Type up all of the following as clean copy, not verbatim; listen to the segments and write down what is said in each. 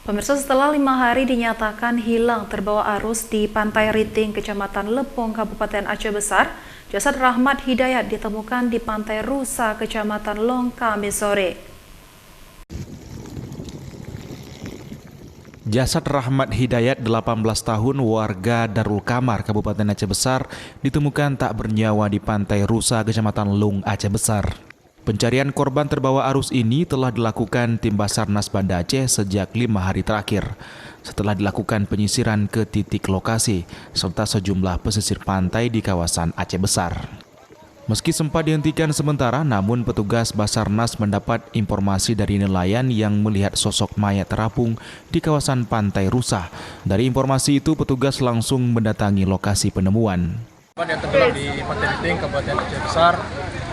Pemirsa, setelah 5 hari dinyatakan hilang terbawa arus di Pantai Riting, Kecamatan Lepong, Kabupaten Aceh Besar, jasad Rahmat Hidayat ditemukan di Pantai Rusa, Kecamatan Long, Kamis sore. Jasad Rahmat Hidayat, 18 tahun, warga Darul Kamar, Kabupaten Aceh Besar, ditemukan tak bernyawa di Pantai Rusa, Kecamatan Long, Aceh Besar. Pencarian korban terbawa arus ini telah dilakukan tim Basarnas Banda Aceh sejak 5 hari terakhir. Setelah dilakukan penyisiran ke titik lokasi, serta sejumlah pesisir pantai di kawasan Aceh Besar. Meski sempat dihentikan sementara, namun petugas Basarnas mendapat informasi dari nelayan yang melihat sosok mayat terapung di kawasan Pantai Rusa. Dari informasi itu, petugas langsung mendatangi lokasi penemuan. Korban yang tenggelam di Pantai Riting, Kabupaten Aceh Besar.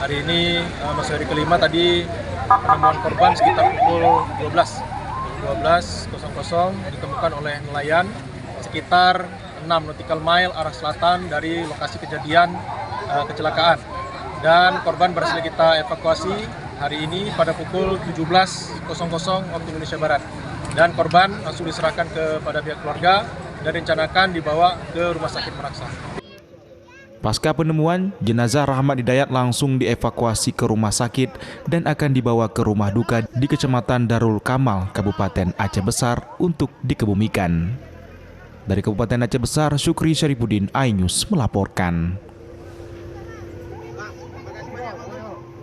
Hari ini masuk hari kelima, tadi penemuan korban sekitar pukul 12.00 ditemukan oleh nelayan sekitar 6 nautical mile arah selatan dari lokasi kejadian kecelakaan. Dan korban berhasil kita evakuasi hari ini pada pukul 17.00 waktu Indonesia Barat. Dan korban langsung diserahkan kepada pihak keluarga dan rencanakan dibawa ke Rumah Sakit Meraksa. Pasca penemuan, jenazah Rahmat Hidayat langsung dievakuasi ke rumah sakit dan akan dibawa ke rumah duka di Kecamatan Darul Kamal, Kabupaten Aceh Besar untuk dikebumikan. Dari Kabupaten Aceh Besar, Syukri Syarifuddin, iNews melaporkan.